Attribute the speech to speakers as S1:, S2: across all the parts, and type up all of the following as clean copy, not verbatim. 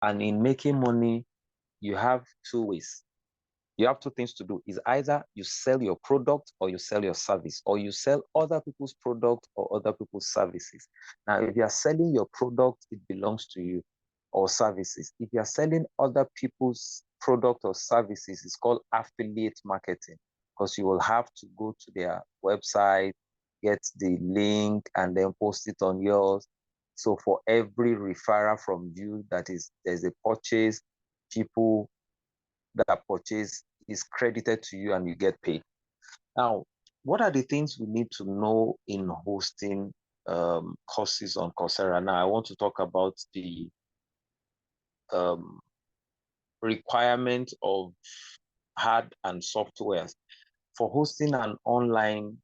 S1: And in making money, you have two ways. You have two things to do. Is either you sell your product or you sell your service, or you sell other people's product or other people's services. Now, if you are selling your product, it belongs to you, or services. If you are selling other people's product or services, it's called affiliate marketing, because you will have to go to their website, get the link, and then post it on yours. So for every referral from you, there's a purchase, people that purchase is credited to you and you get paid. Now, what are the things we need to know in hosting courses on Coursera? Now, I want to talk about the um, requirement of hard and software. For hosting an online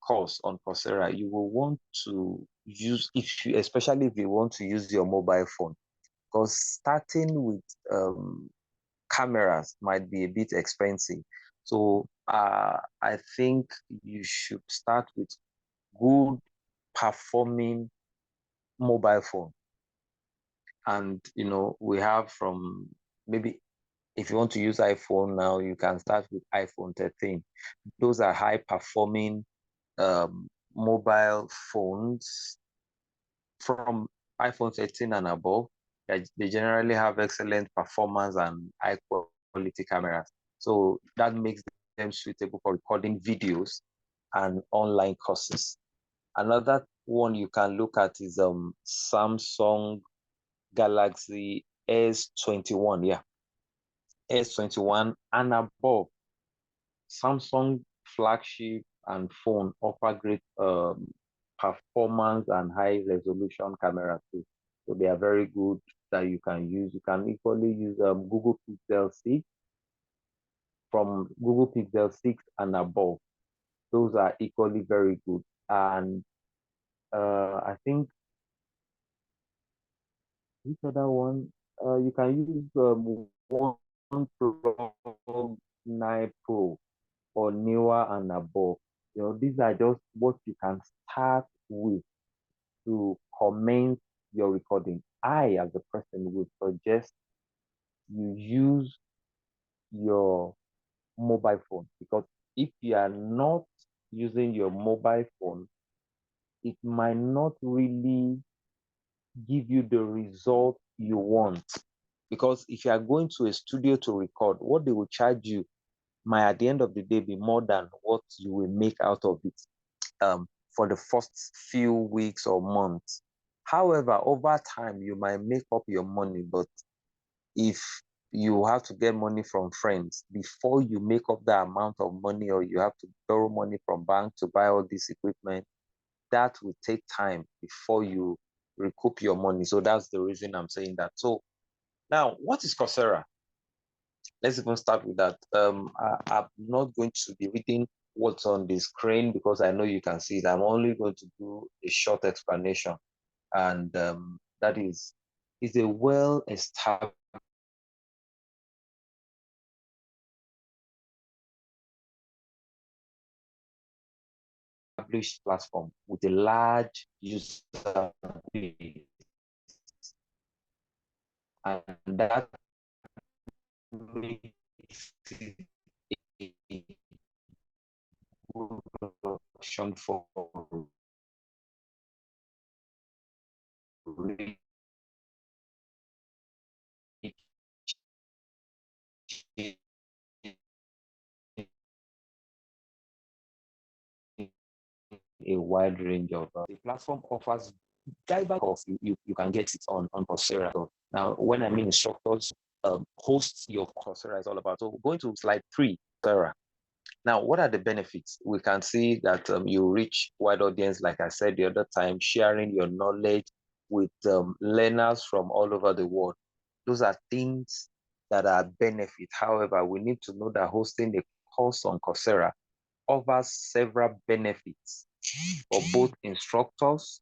S1: course on Coursera, you will want to use, especially if you want to use your mobile phone, because starting with cameras might be a bit expensive. So I think you should start with good performing mobile phone. And, we have from maybe if you want to use iPhone now, you can start with iPhone 13. Those are high performing mobile phones from iPhone 13 and above. They generally have excellent performance and high quality cameras. So that makes them suitable for recording videos and online courses. Another one you can look at is Samsung Galaxy S21. Yeah, S21 and above. Samsung flagship and phone offer great performance and high resolution cameras too. So they are very good that you can use. You can equally use Google Pixel 6, from Google Pixel 6 and above. Those are equally very good. And I think which other one? You can use One 9 Pro or newer and above. These are just what you can start with to commence your recording. I, as a person, would suggest you use your mobile phone, because if you are not using your mobile phone, it might not really give you the result you want. Because if you are going to a studio to record, what they will charge you might at the end of the day be more than what you will make out of it for the first few weeks or months. However, over time, you might make up your money, but if you have to get money from friends before you make up that amount of money, or you have to borrow money from bank to buy all this equipment, that will take time before you recoup your money. So that's the reason I'm saying that. So now, what is Coursera? Let's even start with that. I'm not going to be reading what's on the screen because I know you can see it. I'm only going to do a short explanation. And that is a well-established platform with a large user base. And that makes it a good option for reaching a wide range of the platform offers diverse course. You can get it on Coursera. So now, when I mean instructors, hosts your Coursera is all about. So going to slide 3, Coursera. Now, what are the benefits? We can see that you reach wide audience, like I said the other time, sharing your knowledge with learners from all over the world. Those are things that are benefit. However, we need to know that hosting a course on Coursera offers several benefits for both instructors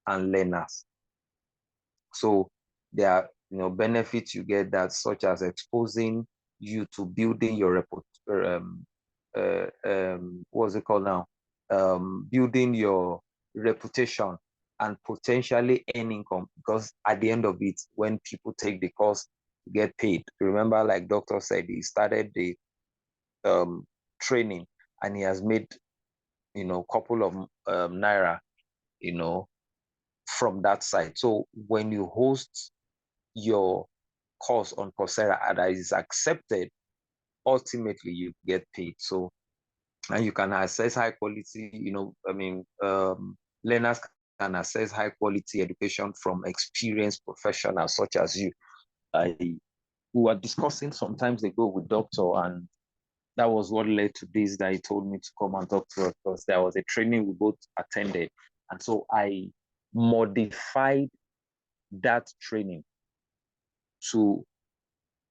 S1: and learners. So there are benefits you get, that such as exposing you to building your what's it called now? Building your reputation and potentially earn income, because at the end of it, when people take the course, get paid. Remember, like doctor said, he started the training and he has made, couple of naira, from that side. So when you host your course on Coursera and that is accepted, ultimately you get paid. So, and you can access high quality, learners can access high quality education from experienced professionals such as you. We were discussing some times ago with doctor, and that was what led to this, that he told me to come and talk to us, because there was a training we both attended. And so I modified that training to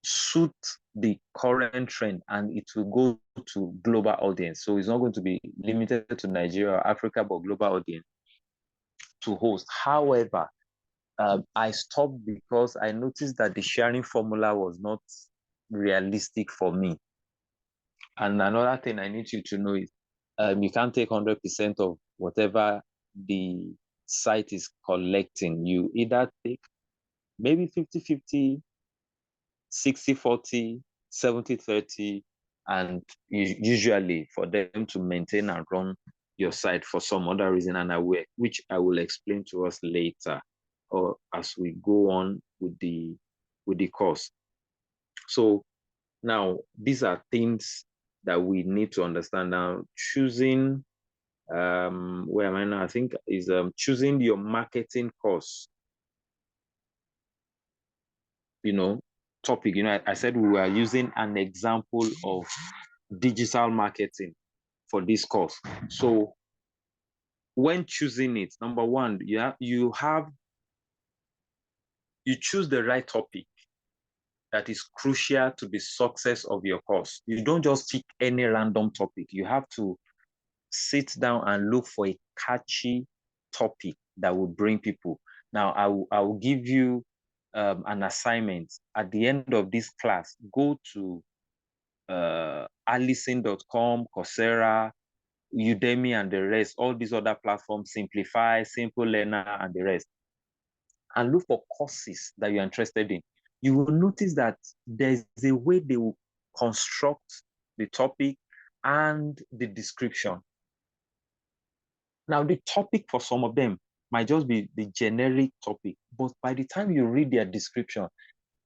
S1: suit the current trend, and it will go to global audience. So it's not going to be limited to Nigeria or Africa, but global audience to host. However, I stopped because I noticed that the sharing formula was not realistic for me. And another thing I need you to know is you can't take 100% of whatever the site is collecting. You either take maybe 50-50, 60-40, 70-30, and usually for them to maintain and run your site for some other reason, and which I will explain to us later, or as we go on with the course. So now these are things that we need to understand. Now, choosing where am I now? I think is choosing your marketing course. Topic. I said we were using an example of digital marketing for this course. So when choosing it, number one, you choose the right topic that is crucial to the success of your course. You don't just pick any random topic. You have to sit down and look for a catchy topic that will bring people. Now, I will give you an assignment. At the end of this class, go to alison.com, Coursera, Udemy, and the rest, all these other platforms, Simplify, Simple Learner, and the rest, and look for courses that you're interested in. You will notice that there's a way they will construct the topic and the description. Now, the topic for some of them might just be the generic topic, but by the time you read their description,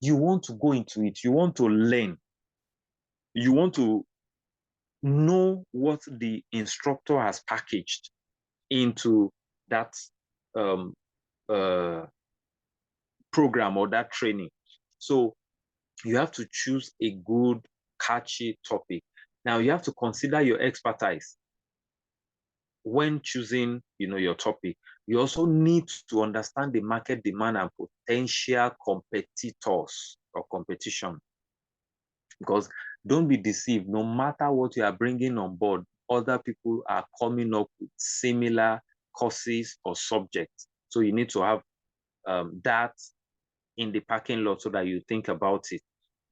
S1: you want to go into it, you want to learn, you want to know what the instructor has packaged into that program or that training. So you have to choose a good, catchy topic. Now you have to consider your expertise when choosing, your topic. You also need to understand the market demand and potential competitors or competition. Because don't be deceived, no matter what you are bringing on board, other people are coming up with similar courses or subjects. So you need to have that in the parking lot so that you think about it.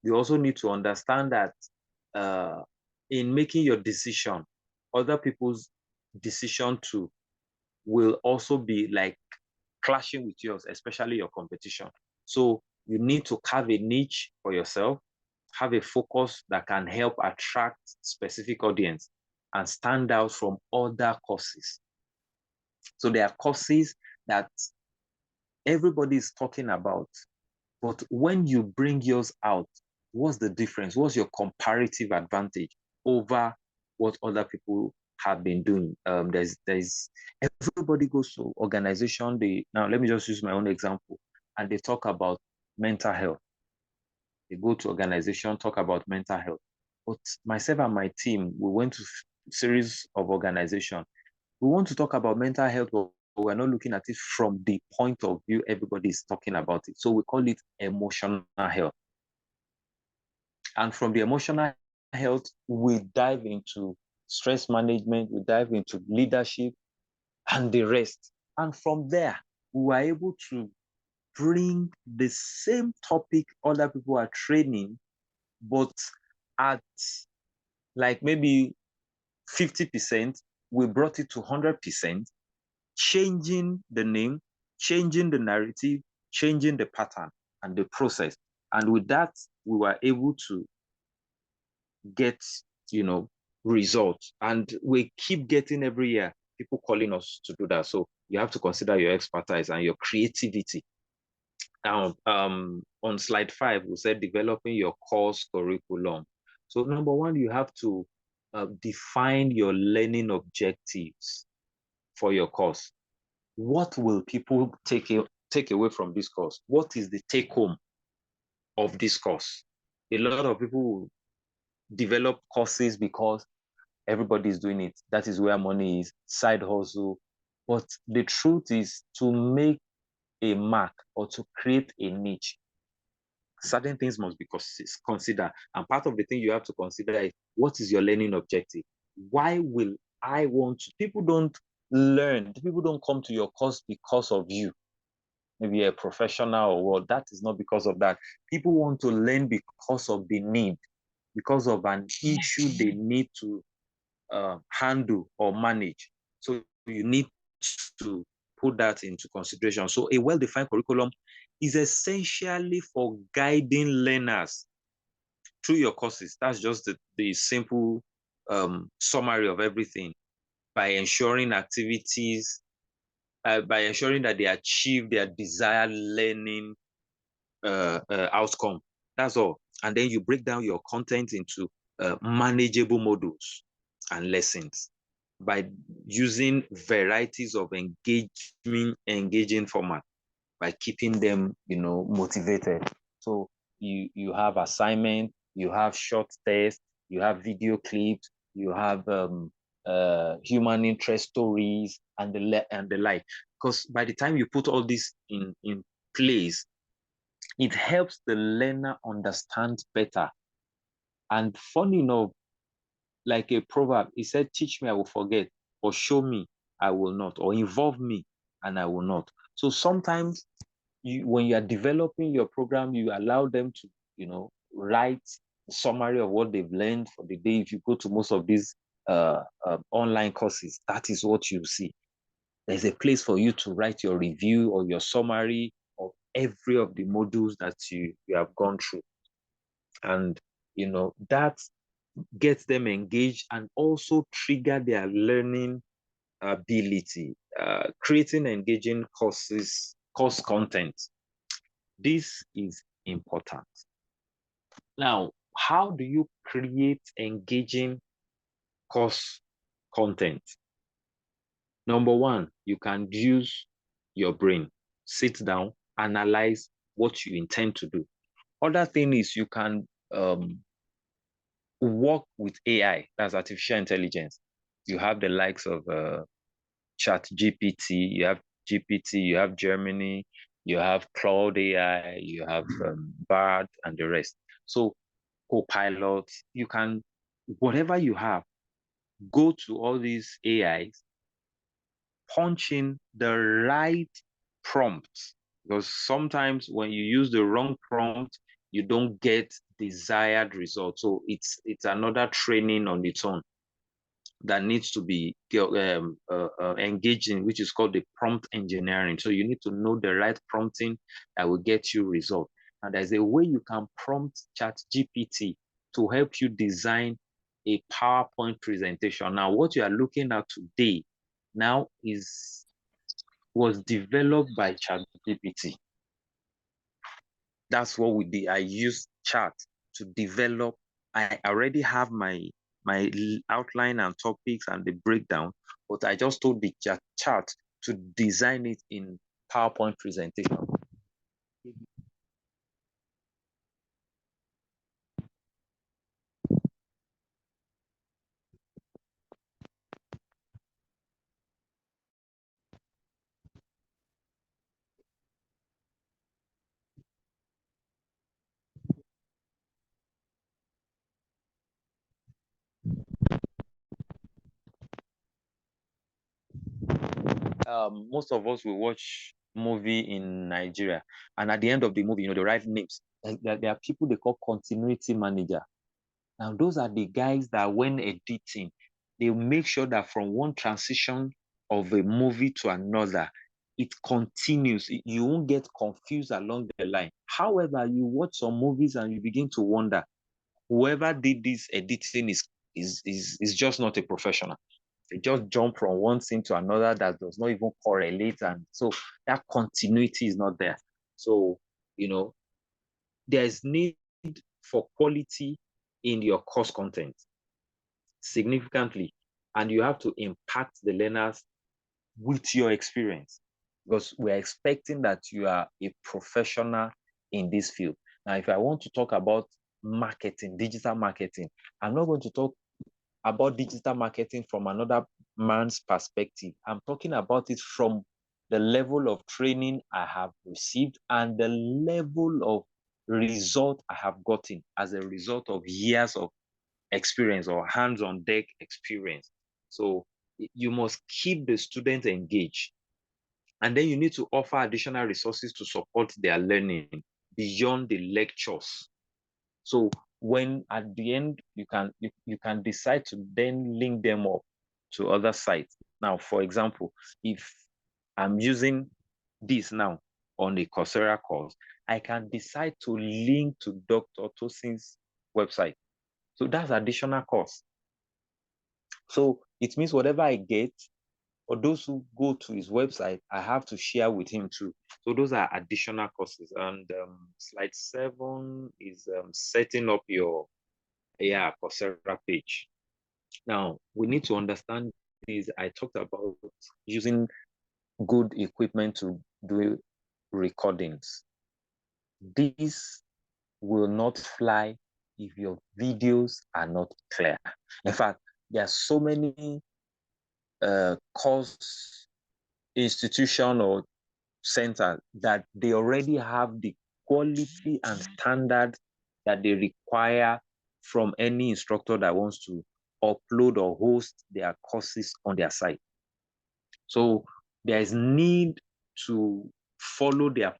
S1: You also need to understand that in making your decision, other people's decision too will also be like clashing with yours, especially your competition. So you need to carve a niche for yourself, have a focus that can help attract specific audience and stand out from other courses. So there are courses that everybody is talking about, but when you bring yours out, what's the difference? What's your comparative advantage over what other people have been doing? There's everybody goes to organization. Now let me just use my own example, and they talk about mental health. They go to organization, talk about mental health. But myself and my team, we went to series of organization. We want to talk about mental health, but we're not looking at it from the point of view everybody is talking about it. So we call it emotional health. And from the emotional health, we dive into stress management, we dive into leadership and the rest. And from there, we were able to bring the same topic other people are training, but at like maybe 50%, we brought it to 100%, changing the name, changing the narrative, changing the pattern and the process. And with that, we were able to get, results. And we keep getting every year people calling us to do that. So you have to consider your expertise and your creativity. Now, on slide 5, we said developing your course curriculum. So number one, you have to define your learning objectives for your course. What will people take away from this course? What is the take home of this course? A lot of people develop courses because everybody's doing it. That is where money is, side hustle. But the truth is, to make a mark or to create a niche, certain things must be considered. And part of the thing you have to consider is, what is your learning objective? Why will I want to? People don't learn. People don't come to your course because of you. Maybe you're a professional or what. That is not because of that. People want to learn because of the need, because of an issue they need to handle or manage. So you need to put that into consideration. So a well-defined curriculum is essentially for guiding learners through your courses. That's just the simple summary of everything, by ensuring activities, by ensuring that they achieve their desired learning outcome. That's all. And then you break down your content into manageable modules and lessons by using varieties of engaging format, by keeping them, motivated. So you have assignment, you have short tests, you have video clips, you have human interest stories, and the like. Because by the time you put all this in place, it helps the learner understand better. And funny enough, like a proverb, it said, teach me, I will forget, or show me, I will not, or involve me, and I will not. So sometimes when you are developing your program, you allow them to, write a summary of what they've learned for the day. If you go to most of these online courses, that is what you see. There's a place for you to write your review or your summary of every of the modules that you have gone through. And, that gets them engaged and also trigger their learning ability, creating engaging course content. This is important. Now, how do you create engaging course content? Number one, you can use your brain. Sit down, analyze what you intend to do. Other thing is, you can work with AI, that's artificial intelligence. You have the likes of Chat GPT, you have GPT, you have Gemini, you have Cloud AI, you have Bard, and the rest. So Copilot, you can, whatever you have, go to all these AIs, punch in the right prompt. Because sometimes when you use the wrong prompt, you don't get desired results. So it's another training on its own that needs to be engaged in, which is called the prompt engineering. So you need to know the right prompting that will get you result. And there's a way you can prompt Chat GPT to help you design a PowerPoint presentation. Now, what you are looking at today now was developed by Chat GPT. That's what we did. I used Chat to develop. I already have my outline and topics and the breakdown, but I just told the chat to design it in PowerPoint presentation. Most of us will watch movie in Nigeria, and at the end of the movie, they write names. There are people they call continuity manager. Now, those are the guys that when editing, they make sure that from one transition of a movie to another, it continues. You won't get confused along the line. However, you watch some movies and you begin to wonder, whoever did this editing is just not a professional. They just jump from one scene to another that does not even correlate. And so that continuity is not there. So, there's need for quality in your course content significantly. And you have to impact the learners with your experience, because we're expecting that you are a professional in this field. Now, if I want to talk about marketing, digital marketing, I'm not going to talk about digital marketing from another man's perspective. I'm talking about it from the level of training I have received and the level of result I have gotten as a result of years of experience or hands-on deck experience. So you must keep the students engaged. And then you need to offer additional resources to support their learning beyond the lectures. So when at the end, you can decide to then link them up to other sites. Now, for example, if I'm using this now on the Coursera course, I can decide to link to Dr. Tosin's website. So that's additional cost. So it means whatever I get, or those who go to his website, I have to share with him too. So those are additional costs. And slide 7 is setting up your Coursera page. Now, we need to understand this. I talked about using good equipment to do recordings. This will not fly if your videos are not clear. In fact, there are so many course institution or center that they already have the quality and standard that they require from any instructor that wants to upload or host their courses on their site. So there is need to follow their,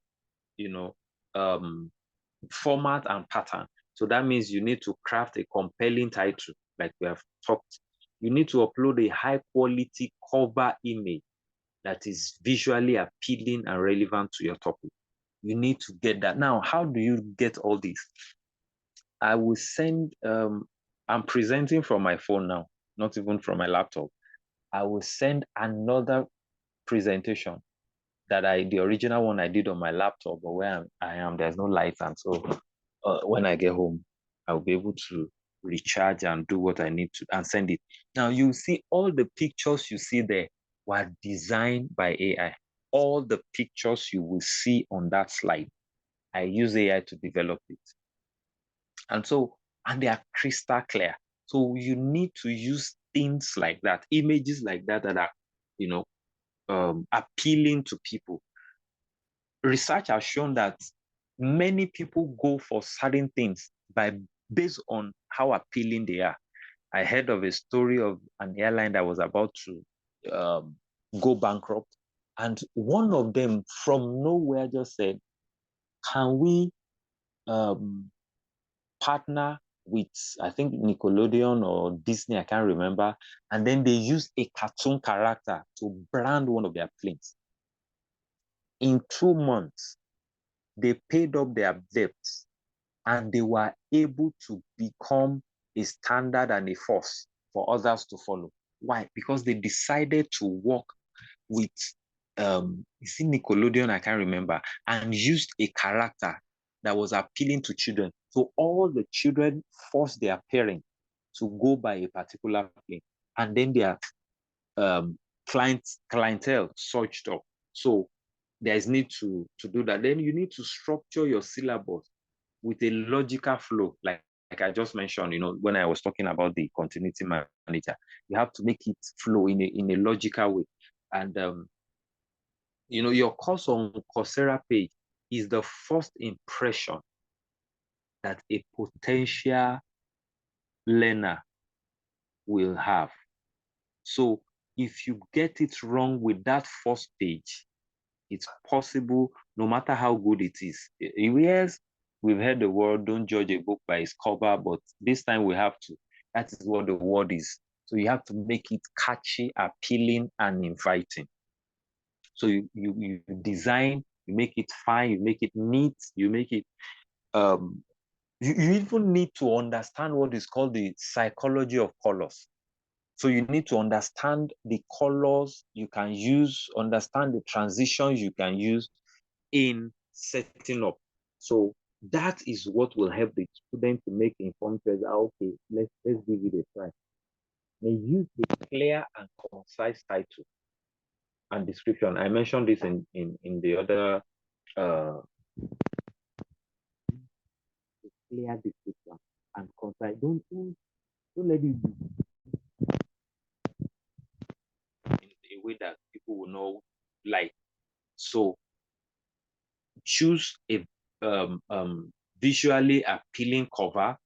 S1: format and pattern. So that means you need to craft a compelling title, like we have talked. You need to upload a high quality cover image that is visually appealing and relevant to your topic. You need to get that. Now, how do you get all this? I will send, I'm presenting from my phone now, not even from my laptop. I will send another presentation the original one I did on my laptop, but where I am, there's no light. And so when I get home, I'll be able to recharge and do what I need to and send it. Now, you see all the pictures you see there were designed by AI. All the pictures you will see on that slide, I use AI to develop it. And they are crystal clear. So you need to use things like that, images like that are, appealing to people. Research has shown that many people go for certain things based on how appealing they are. I heard of a story of an airline that was about to go bankrupt, and one of them from nowhere just said, "Can we partner with, I think, Nickelodeon or Disney? I can't remember." And then they used a cartoon character to brand one of their planes. In 2 months, they paid up their debts and they were able to become a standard and a force for others to follow. Why? Because they decided to work with, is it Nickelodeon? I can't remember, and used a character that was appealing to children. So all the children forced their parents to go by a particular plane, and then their clientele surged up. So there is need to do that. Then you need to structure your syllabus with a logical flow, like I just mentioned, when I was talking about the continuity manager. You have to make it flow in a logical way. And your course on Coursera page is the first impression that a potential learner will have. So if you get it wrong with that first page, it's possible, no matter how good it is. Yes, we've heard the word, don't judge a book by its cover, but this time we have to. That is what the word is. So you have to make it catchy, appealing, and inviting. So you design, you make it fine, you make it neat, you make it you even need to understand what is called the psychology of colors. So you need to understand the colors you can use, understand the transitions you can use in setting up. So that is what will help the student to make informed choice. Okay, let's give it a try. They use the clear and concise title and description. I mentioned this in the other clear description and concise. Don't let it be in a way that people will know like. So choose a visually appealing cover,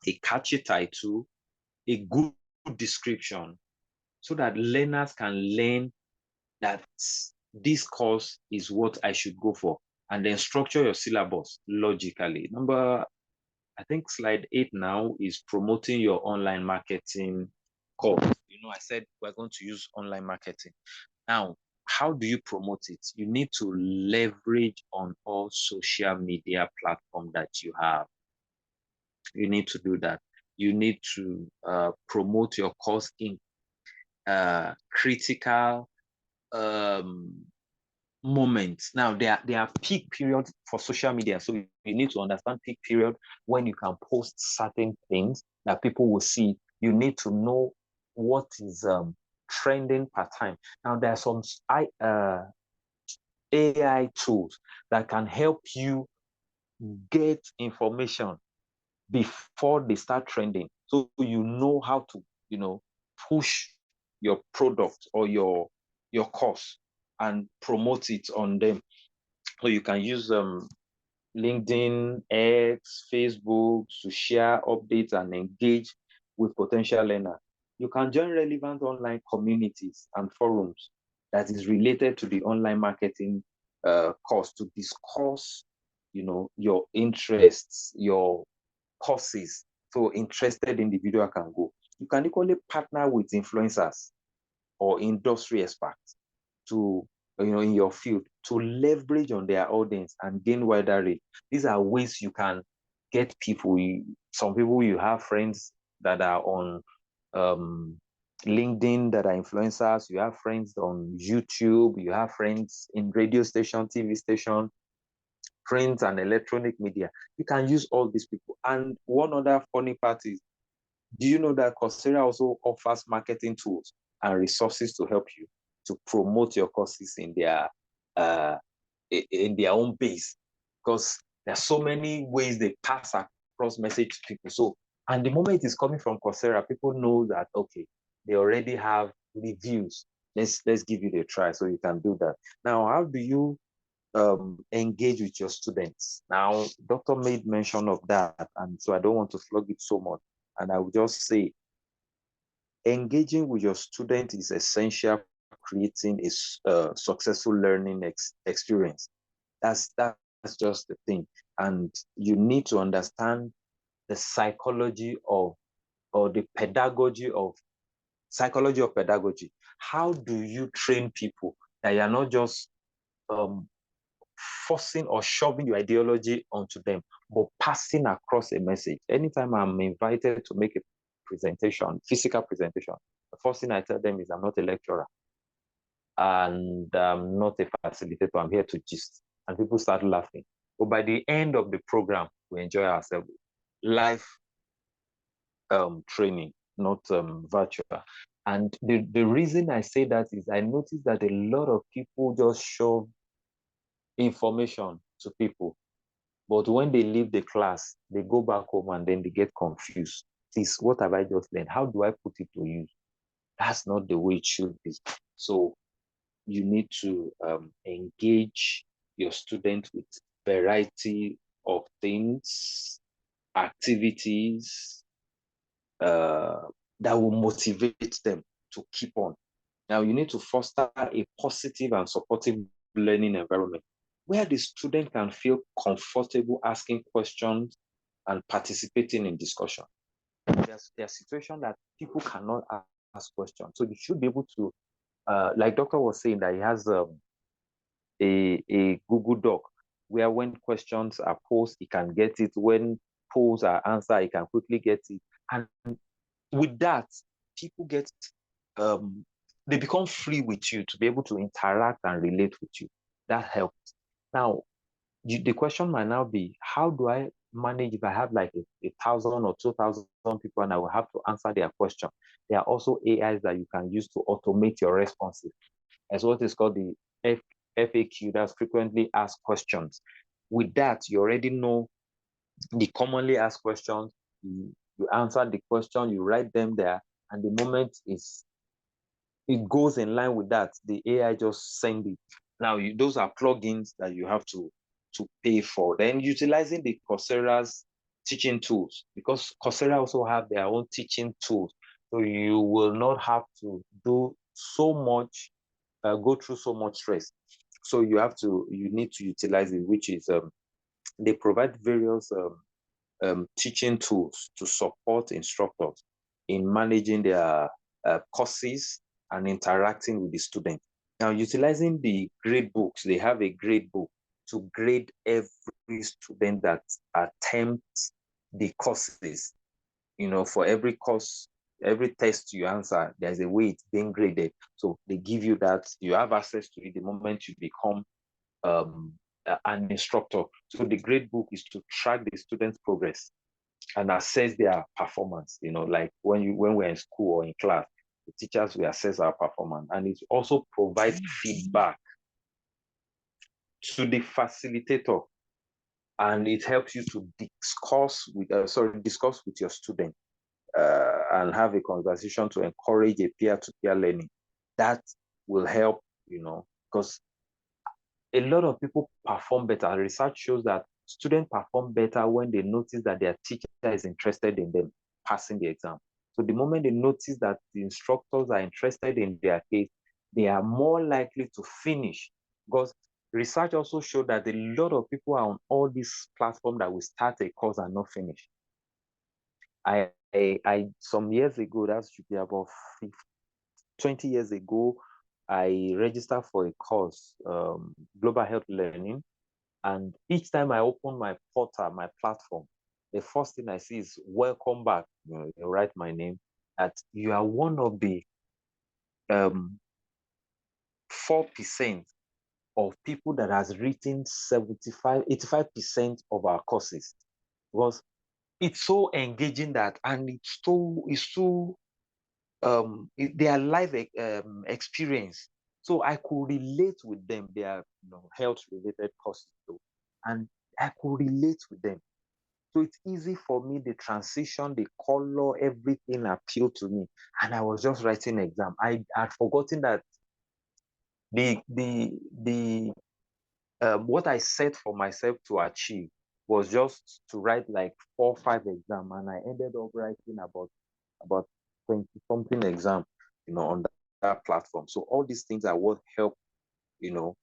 S1: a catchy title, a good description, so that learners can learn that this course is what I should go for. And then structure your syllabus logically. I think slide 8 now is promoting your online marketing course. I said we're going to use online marketing. Now, how do you promote it? You need to leverage on all social media platforms that you have. You need to do that. You need to promote your course in critical moments. Now, there are peak periods for social media. So you need to understand peak period when you can post certain things that people will see. You need to know what is trending per time. Now, there are some AI tools that can help you get information before they start trending. So you know how to, push your product or your course and promote it on them. So you can use LinkedIn, X, Facebook to share updates and engage with potential learners. You can join relevant online communities and forums that is related to the online marketing course to discuss, your interests, your courses. So interested individual can go. You can equally partner with influencers or industry experts to, in your field to leverage on their audience and gain wider reach. These are ways you can get people. Some people, you have friends that are on LinkedIn that are influencers. You have friends on YouTube. You have friends in radio station, TV station, print and electronic media. You can use all these people. And one other funny part is, do you know that Coursera also offers marketing tools and resources to help you to promote your courses in their own base? Because there are so many ways they pass across message to people. So, and the moment it's coming from Coursera, people know that okay, they already have reviews. Let's give it a try. So you can do that. Now, how do you engage with your students? Now, Doctor made mention of that, and so I don't want to flog it so much. And I will just say, engaging with your student is essential for creating a successful learning experience. That's just the thing. And you need to understand the psychology of, or the psychology of pedagogy. How do you train people that you're not just forcing or shoving your ideology onto them, but passing across a message? Anytime I'm invited to make a presentation, physical presentation, the first thing I tell them is I'm not a lecturer and I'm not a facilitator. I'm here to gist. And people start laughing. But by the end of the program, we enjoy ourselves. Live training, not virtual. And the reason I say that is I noticed that a lot of people just shove information to people. But when they leave the class, they go back home and then they get confused. This, what have I just learned? How do I put it to use? That's not the way it should be. So you need to engage your students with variety of things, activities that will motivate them to keep on. Now, you need to foster a positive and supportive learning environment where the student can feel comfortable asking questions and participating in discussion. There's situations that people cannot ask questions. So you should be able to like Doctor was saying, that he has a Google Doc where when questions are posed, he can get it. When polls are answered, he can quickly get it. And with that, people get they become free with you to be able to interact and relate with you. That helps. Now, the question might now be, how do I manage if I have like a thousand or 2,000 people and I will have to answer their question? There are also AIs that you can use to automate your responses, as what is called the FAQ, that's frequently asked questions. With that, you already know the commonly asked questions. You answer the question, you write them there, and the moment it goes in line with that, the AI just send it. Now, those are plugins that you have to pay for. Then utilizing the Coursera's teaching tools, because Coursera also have their own teaching tools. So you will not have to do so much, go through so much stress. So you need to utilize it, which is they provide various teaching tools to support instructors in managing their courses and interacting with the students. Now, utilizing the grade books, they have a grade book to grade every student that attempts the courses. For every course, every test you answer, there's a way it's being graded. So they give you that. You have access to it the moment you become an instructor. So the grade book is to track the students' progress and assess their performance. Like when we're in school or in class, the teachers will assess our performance, and it also provides feedback to the facilitator, and it helps you to discuss with your student and have a conversation to encourage a peer-to-peer learning. That will help, because a lot of people perform better. Research shows that students perform better when they notice that their teacher is interested in them passing the exam. So the moment they notice that the instructors are interested in their case, they are more likely to finish. Because research also showed that a lot of people are on all these platforms that will start a course and not finish. I some years ago, that should be about 20 years ago, I registered for a course, Global Health Learning. And each time I open my portal, my platform, the first thing I see is welcome back. You write my name, that you are one of the 4% of people that has written 85% of our courses. Because it's so engaging that, and it's so their life experience. So I could relate with them. They are health related courses, and I could relate with them. So it's easy for me. The transition, the color, everything appealed to me, and I was just writing exam. I had forgotten that the what I set for myself to achieve was just to write like 4 or 5 exam, and I ended up writing about 20 something exam, on that platform. So all these things are what help, in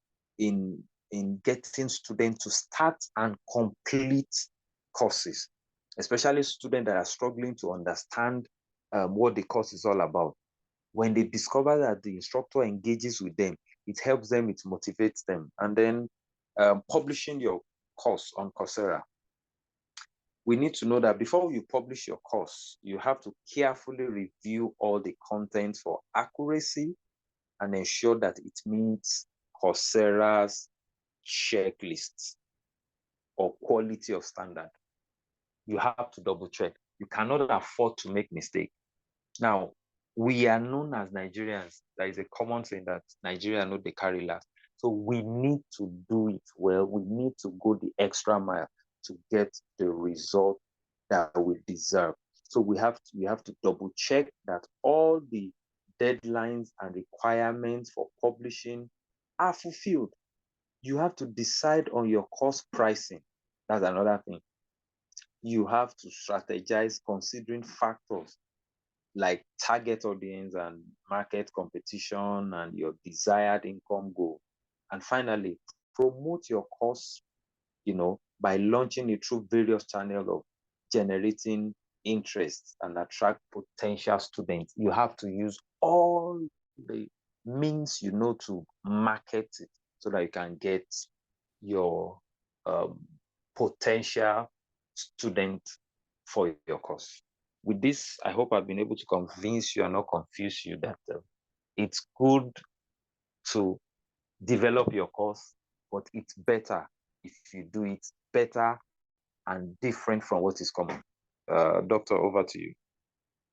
S1: getting students to start and complete courses, especially students that are struggling to understand what the course is all about. When they discover that the instructor engages with them, it helps them, it motivates them. And then publishing your course on Coursera. We need to know that before you publish your course, you have to carefully review all the content for accuracy and ensure that it meets Coursera's checklists or quality of standard. You have to double check. You cannot afford to make mistakes. Now, we are known as Nigerians. There is a common saying that Nigeria know they carry last. So we need to do it well. We need to go the extra mile to get the result that we deserve. So we have to double check that all the deadlines and requirements for publishing are fulfilled. You have to decide on your course pricing. That's another thing. You have to strategize considering factors like target audience and market competition and your desired income goal. And finally, promote your course, by launching it through various channels of generating interest and attract potential students. You have to use all the means you know to market it so that you can get your potential student for your course. With this, I hope I've been able to convince you and not confuse you that it's good to develop your course, but it's better if you do it better and different from what is common. Doctor, over to you.